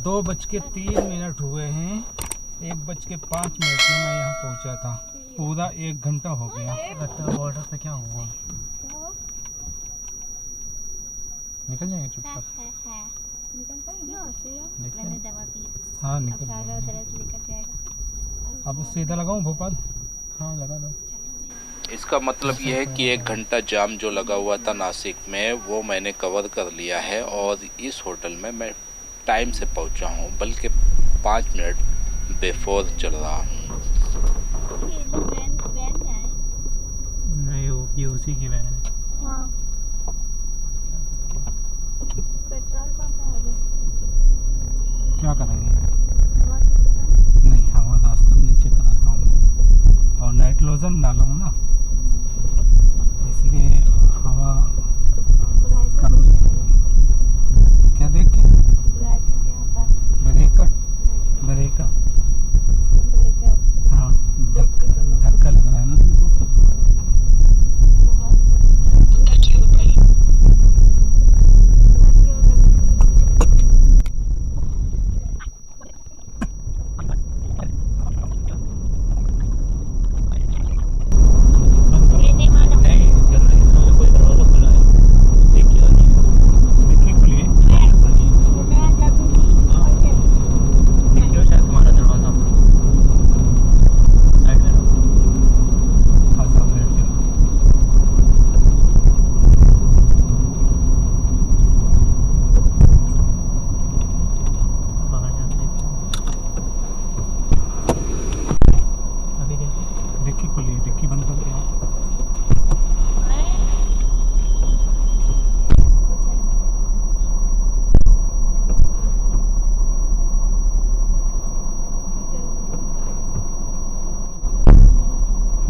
2:03 हुए हैं। 1:05 में मैं यहाँ पहुँचा था। पूरा 1 घंटा हो गया। बॉर्डर पे क्या हुआ? निकल जाएंगे चुपचाप। हाँ निकल जाएंगे। अब सीधा लगाऊं भोपाल? हाँ लगा दो। इसका मतलब यह है कि 1 घंटा जाम जो लगा हुआ था नासिक में वो मैंने कवर कर लिया है और इस होटल में मैं टाइम से पहुंचा हूं, बल्कि 5 मिनट बिफोर चल रहा हूं। नहीं वो पीओसी की वैन है। हाँ। पेट्रोल पंप है आगे। क्या करेंगे? नहीं हवा रास्ते में नीचे कराता हूँ और नाइट लोजन डाला हूँ ना, इसलिए हवा कम। क्या देख के? ब्रेकर हाँ, धक्का लग रहा है ना तुमको?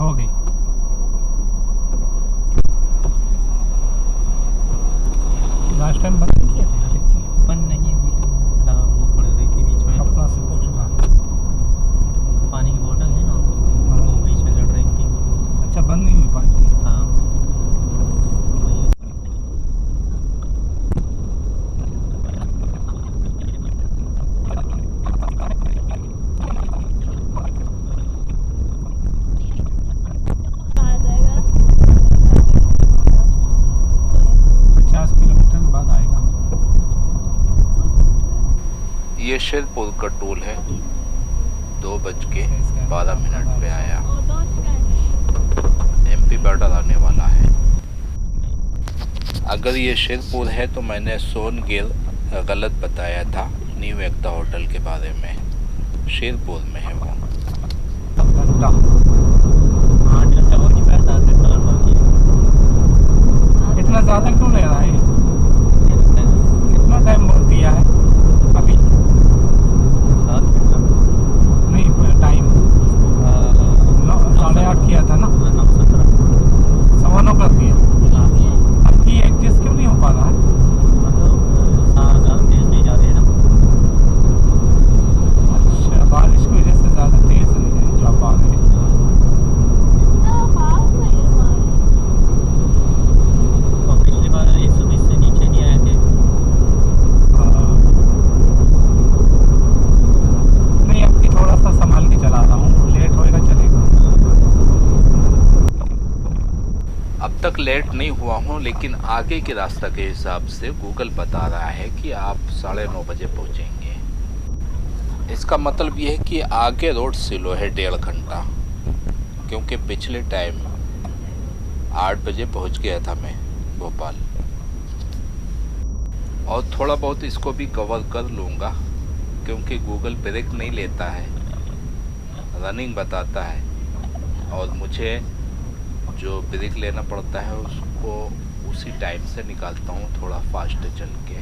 हो गई। लास्ट टाइम बंद किया था? बंद नहीं हुई, वो पड़ रही थी बीच में। अपना से हो चुका। पानी की बोतल है ना, वो बीच में लड़ रही थी। अच्छा बंद नहीं हुई पानी? हाँ। ये शेरपुर का टोल है। 2:12 पे आया। MP बॉर्डर आने वाला है। अगर ये शेरपुर है तो मैंने सोनगिर गलत बताया था न्यू एकता होटल के बारे में। शेरपुर में है वो। इतना ज़्यादा क्यों ले रहा है? कितना टाइम दिया है अभी? नहीं टाइम 8:30 किया था ना, 9:15 कर दिया। अब की एडजस्ट क्यों नहीं हो पा रहा है? तेज नहीं जा रही ना। अच्छा बारिश की वजह से ज़्यादा तेज नहीं जा पा रहे। पिछली बार 120 से नीचे नहीं आए थे। नहीं अब थोड़ा सा संभाल के चला रहा हूँ, लेट होएगा चलेगा। अब तक लेट नहीं हुआ हूँ, लेकिन आगे के रास्ता के हिसाब से गूगल बता रहा है कि आप 9:30 बजे पहुँचेंगे। इसका मतलब ये है कि आगे रोड स्लो है 1.5 घंटा, क्योंकि पिछले टाइम 8 बजे पहुँच गया था मैं भोपाल। और थोड़ा बहुत इसको भी कवर कर लूँगा, क्योंकि गूगल ब्रेक नहीं लेता है, रनिंग बताता है और मुझे जो ब्रेक लेना पड़ता है उसको उसी टाइम से निकालता हूँ, थोड़ा फास्ट चल के।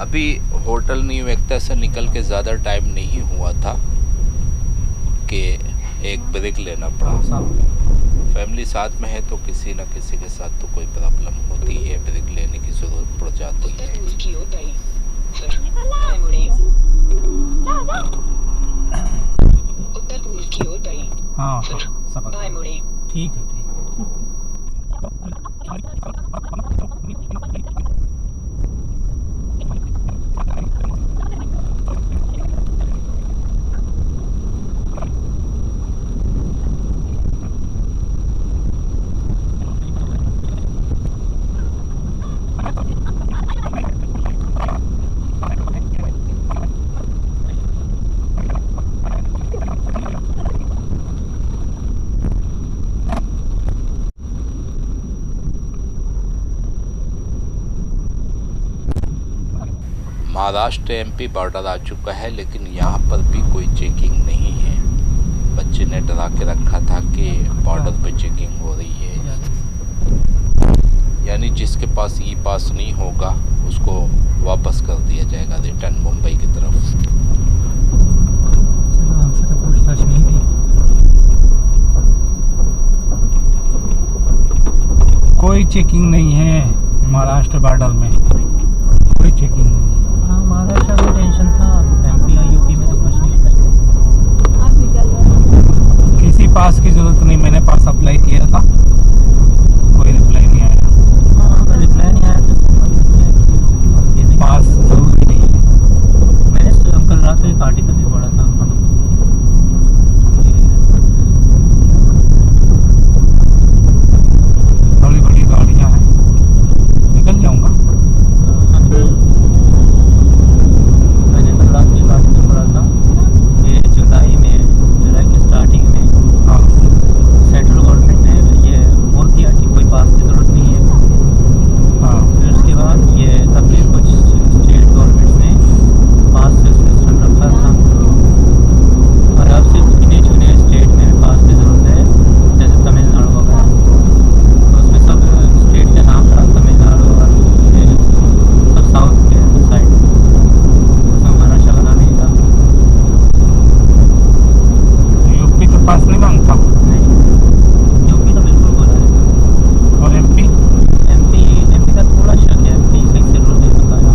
अभी होटल न्यू एकता से निकल के ज़्यादा टाइम नहीं हुआ था कि एक ब्रेक लेना पड़ा। फैमिली साथ में है तो किसी न किसी के साथ तो कोई प्रॉब्लम होती है, ब्रेक लेने की ज़रूरत पड़ जाती है। हाँ सब ठीक है। महाराष्ट्र एमपी बॉर्डर आ चुका है, लेकिन यहाँ पर भी कोई चेकिंग नहीं है। बच्चे ने डरा के रखा था कि बॉर्डर पे चेकिंग हो रही है, यानी जिसके पास ई पास नहीं होगा उसको वापस कर दिया जाएगा रिटर्न मुंबई की तरफ। चलो हमसे तो पूछताछ नहीं की। कोई चेकिंग नहीं है महाराष्ट्र बॉर्डर में, कोई चेकिंग नहीं। हाँ, महाराष्ट्र में टेंशन था, एमपी और यूपी में तो कुछ नहीं था। आप निकल रहे किसी पास की जरूरत नहीं, मैंने पास अप्लाई किया था, कोई रिप्लाई नहीं आया। हाँ, अगर रिप्लाई नहीं आया तो पास जरूरी नहीं है। मैंने कल रात को एक आर्टिकल भी पढ़ा था। बड़ी बड़ी गाड़ियाँ हैं, निकल जाऊँगा। मैंने कल रात को एक आर्टिकल पढ़ा था कि जुलाई की स्टार्टिंग में हाँ सेंट्रल गवर्नमेंट ने ये बोल दिया कि कोई पास की ज़रूरत नहीं है। हाँ फिर उसके बाद ये तब भी कुछ स्टेट गवर्नमेंट ने पास सिस्टम रखा था, और अब सिर्फ गिने चुने स्टेट में पास की ज़रूरत है, जैसे तमिलनाडु वगैरह। तो उसमें सब स्टेट का नाम था, तमिलनाडु और ये सब साउथ के साइड, उसमें महाराष्ट्र का नाम नहीं था। यूपी तो पास नहीं मांगता, नहीं, यूपी तो बिल्कुल बोला है। और एमपी एमपी का थोड़ा शक है, एमपी सही से रूल नहीं बताया।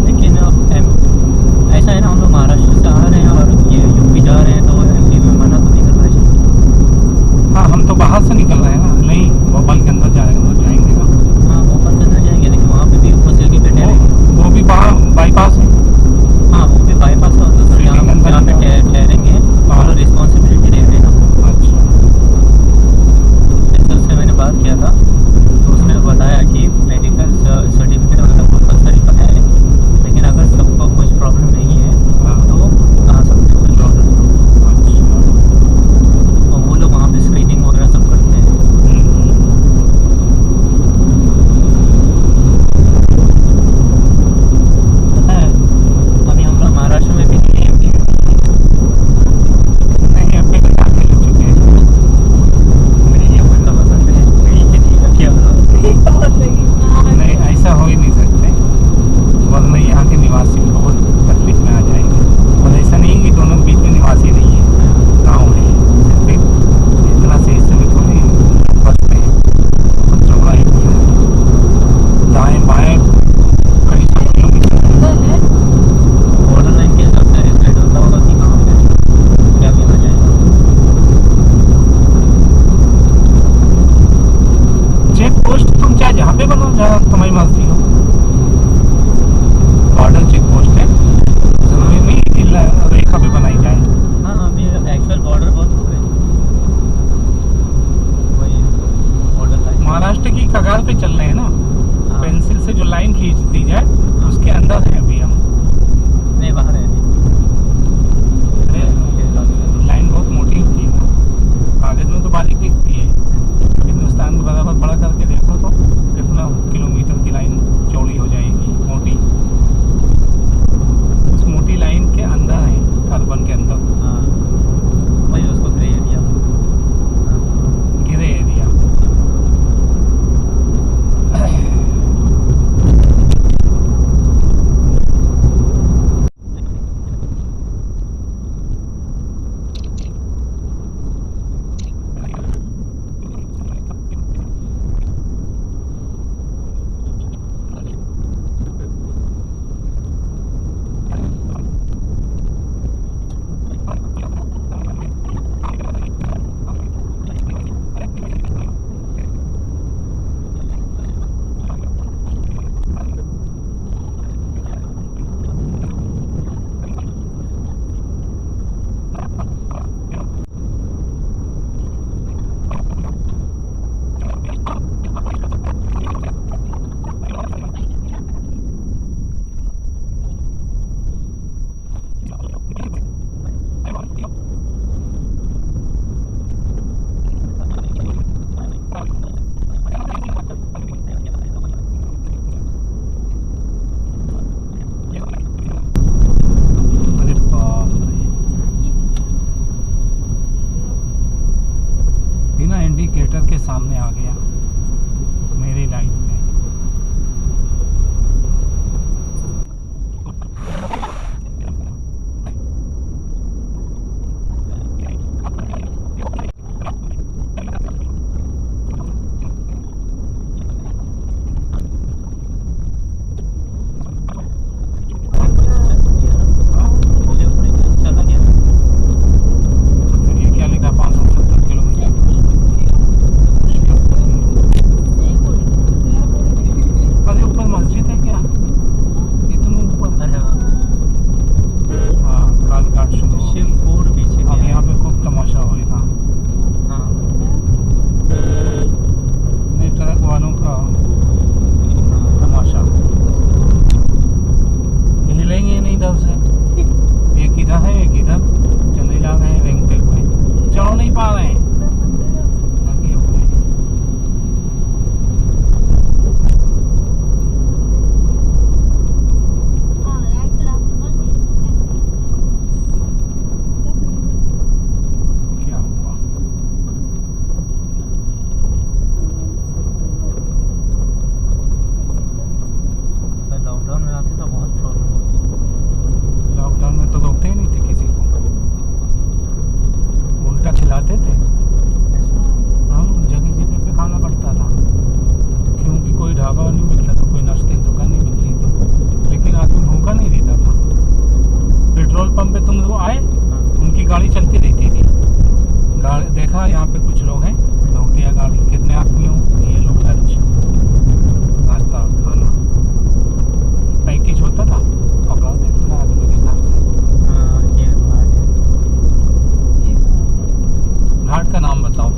लेकिन ऐसा है ना, हम लोग महाराष्ट्र से आ रहे हैं और ये यूपी जा रहे हैं, तो एमपी में मना तो नहीं करना चाहिए। हाँ हम तो बाहर से निकल रहे हैं ना, नहीं भोपाल के अंदर जाएंगे ना। हाँ, भोपाल से न जाएंगे, लेकिन वहाँ पे भी फैसिलिटी पे ठहरेंगे। वो भी बाईपास है। हाँ, वो भी बाईपास का होता है, जहाँ पे ठहरेंगे और रिस्पॉन्सिबिलिटी ले रहे हैं ना। अच्छा जैसे उससे मैंने बात किया था, तो उसने बताया कि मेडिकल सर्टिफिकेट वगैरह कंपलसरी तो है, लेकिन अगर सबको कुछ प्रॉब्लम नहीं है हाँ तो आ सकते हैं, कुछ प्रॉब्लम नहीं। अच्छा। और वो लोग वहाँ पे स्क्रीनिंग वगैरह सब करते हैं। पता है, अभी हम लोग महाराष्ट्र में भी नहीं है, नहीं एमपी के जाके ले चुके हैं। मुझे ये बोलना पसंद है, नहीं कि नहीं रखिए हम लोग। बहुत लगी नहीं ऐसा हो ही नहीं सकते, वरना यहाँ के निवासी बहुत तकलीफ में आ जाएंगे। और ऐसा नहीं है कि दोनों के बीच में निवासी नहीं है, गाँव है, सिर्फ इतना से इस समय थोड़ी बसते हैं। और चौड़ाई भी है, दाएँ बाएँ कई सौ किलोमीटर है। बॉर्डर लाइन के हिसाब से रेड होता होगा कि कहाँ पे क्या कहना चाहेगा। चेक पोस्ट तुम चाहे जहाँ पे बनाओ, जहाँ तुम्हारी मर्जी हो। बॉर्डर चेक पोस्ट है, जरूरी नहीं कि रेखा पे बनाई जाए। हाँ, अभी एक्चुअल बॉर्डर बहुत दूर है, वही बॉर्डर लाइन। महाराष्ट्र की कगार पे चल रहे हैं ना, हाँ, पेंसिल से जो लाइन खींच दी जाए उसके अंदर है अभी हम। नहीं, बाहर है अभी। अरे के हिसाब से। लाइन बहुत मोटी होती है ना, कागज में तो बारीक दिखती है, हिंदुस्तान के बराबर बड़ा करके देखो तो कितना किलोमीटर की लाइन चौड़ी हो जाएगी, मोटी। उस मोटी लाइन के अंदर है, अर्बन के अंदर हाँ, वही उसको ग्रे एरिया। हाँ, घिरे एरिया। था यहाँ पे कुछ लोग हैं, रोक दिया गाड़ी, कितने आदमी हो, ये लोग लंच नाश्ता खाना पैकेज होता था, पकड़ा देते थे आदमी के हिसाब से। हाँ ये घाट है, घाट का नाम बताओ।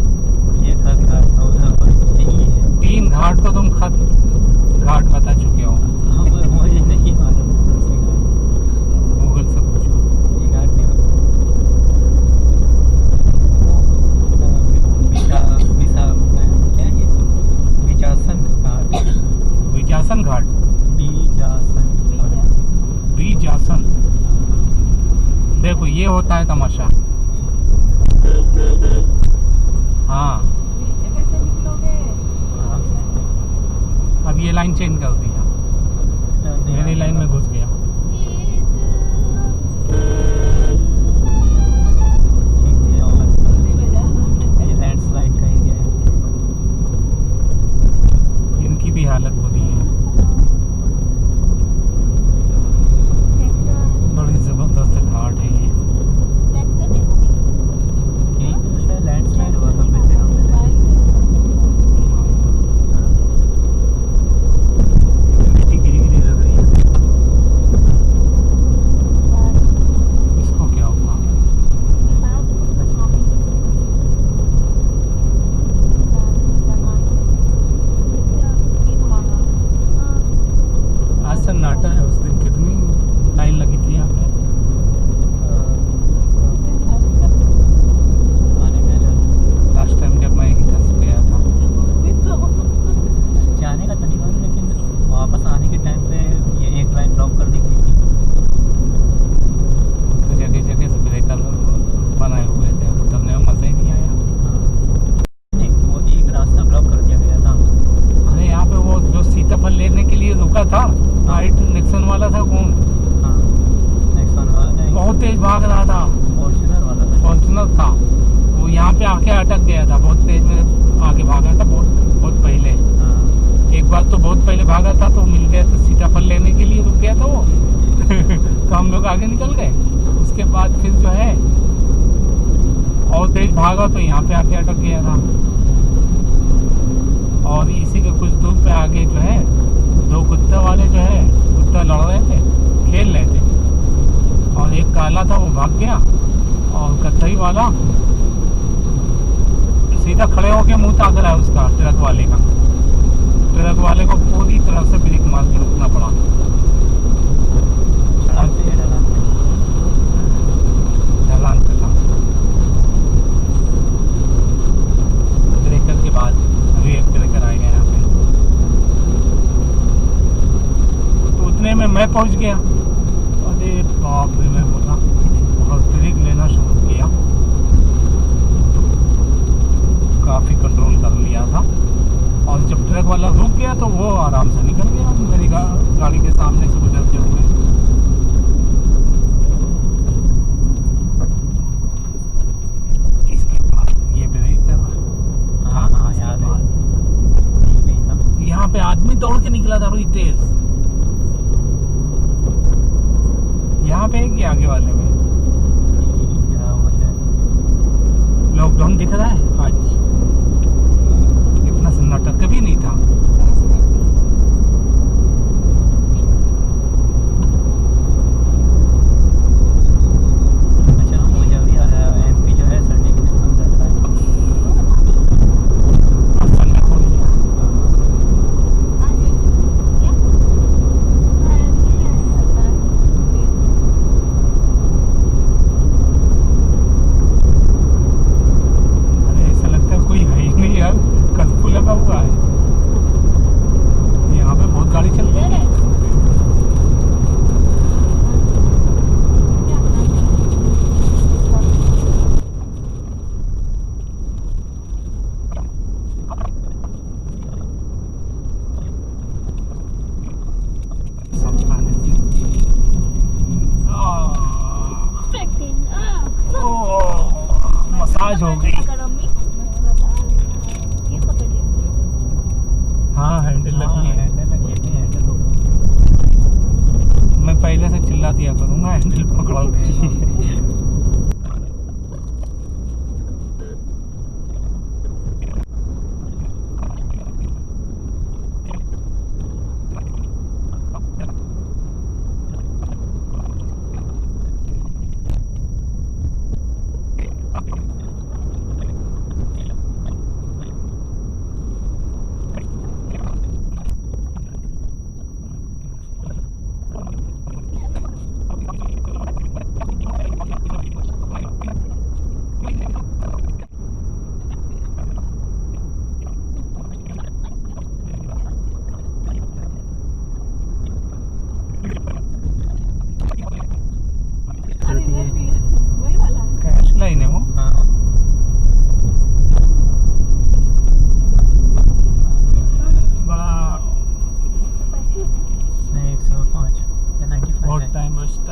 ये घाट घाट तो उधर पर नहीं है। 3 घाट को तुम घाट बता चुके हो, अब मुझे नहीं मालूम कौन से घाट, गूगल से पूछो। ये घाट नहीं क्या ये विजासन घाट, विजासन घाट, बीजासन बीजासन। देखो ये होता है तमाशा। हाँ नीचे कैसे निकलोगे? अब ये लाइन चेंज कर दिया, मेरी लाइन में घुस गया। ये लैंडस्लाइड का एरिया है। इनकी भी हालत बुरी है, बड़ी जबरदस्त घाट है ये। यहीं पे तो शायद लैंडस्लाइड हुआ था पिछले हफ्ते। मिट्टी गिरी गिरी लग रही है, इसको क्या हुआ? आज सन्नाटा है, उस दिन कितनी लाइन लगी थी यहाँ पे। आने में लास्ट टाइम जब मैं इधर से गया था, जाने का तो नहीं मालूम, लेकिन वापस आने के टाइम पे ये एक लाइन ब्लॉक कर दी गई थी। तो जगह जगह से ब्रेकर बनाए हुए थे, उतरने में मज़ा ही नहीं आया। नहीं, वो एक रास्ता ब्लॉक कर दिया गया था। अरे यहाँ पे वो जो सीताफल लेने के लिए रुका था, हाइट निक्सन वाला था, कौन हाँ नेक्सॉन वाला नहीं, बहुत तेज भाग रहा था, फॉर्च्यूनर वाला था। फॉर्चुनर था, वो यहाँ पे आके अटक गया था, बहुत तेज में आगे भागा था, बहुत पहले। हाँ एक बार तो बहुत पहले भागा था, तो मिल गया था, सीताफल लेने के लिए रुक गया था वो तो हम लोग आगे निकल गए। उसके बाद फिर जो है और तेज भागा तो यहाँ पे आके अटक गया था। और इसी के कुछ दूर पे आगे जो है 2 कुत्ते वाले जो है, कुत्ता लड़ रहे थे, खेल रहे थे, और एक काला था वो भाग गया, और कत्थई वाला सीधा खड़े होके मुंह ताक रहा है उसका, ट्रक वाले का। ट्रक वाले को पूरी तरह से ब्रेक मार के रुकना पड़ा। सड़क पे है ढलान पे। ढलान पे था, ब्रेकर के बाद अभी एक ब्रेकर आएगा यहाँ पे, तो उतने में मैं पहुँच गया। अरे बाप रे, मैं बोला और ब्रेक लेना शुरू किया, काफ़ी कंट्रोल कर लिया था, और जब ट्रक वाला रुक गया तो वो आराम से निकल गया मेरी गाड़ी के सामने से गुजरते हुए। इसके बाद ये ब्रेक था। हाँ हाँ याद है, नहीं था। यहाँ पे आदमी दौड़ के निकला था बड़ी तेज, यहाँ पे कि आगे वाले में क्या वजह? लॉकडाउन दिख रहा है आज, इतना सन्नाटा कभी नहीं था। अच्छा वो जब भी एमपी जो है सर्टिफिकेट कम करता है। और सन्ना खोल दिया। अरे ऐसा लगता है कोई है ही नहीं यार, कर्फ्यू लगा हुआ है, यहाँ पे बहुत गाड़ी चल रही है। सब खाने से मसाज हो गई। हाँ हैंडल लगी है, मैं पहले से चिल्ला दिया करूँगा हैंडल पकड़ो।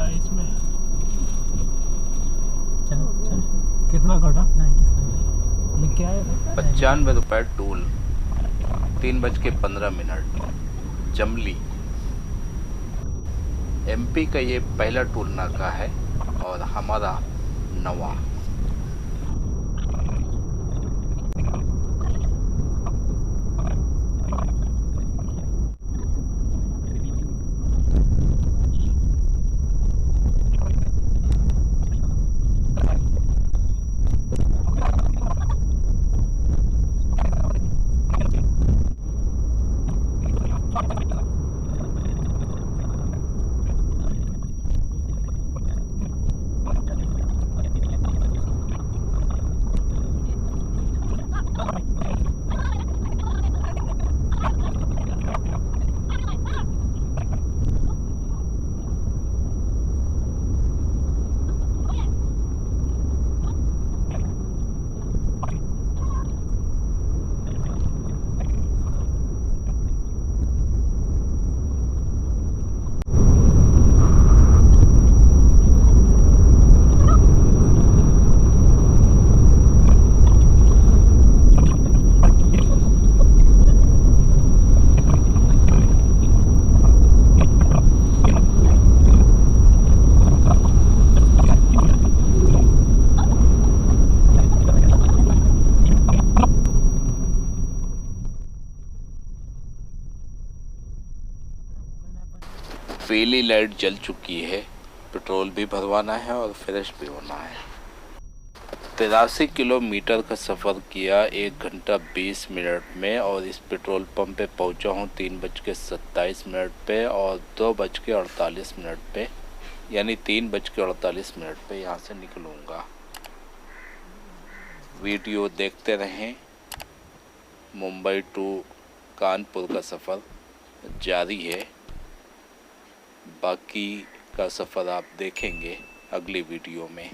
27 में चल चल कितना घटा 95 लिख के आए 95 रुपये टोल। 3:15 जमली। एमपी का ये पहला टोल नाका है और हमारा 9वां। पीली लाइट जल चुकी है। पेट्रोल भी भरवाना है और फ्रेश भी होना है। 83 किलोमीटर का सफ़र किया 1 घंटा 20 मिनट में और इस पेट्रोल पंप पे पहुंचा हूं 3:27 पे और 2:48 पे, यानी 3:48 पे यहाँ से निकलूँगा। वीडियो देखते रहें। मुंबई टू कानपुर का सफ़र जारी है। बाकी का सफ़र आप देखेंगे अगली वीडियो में।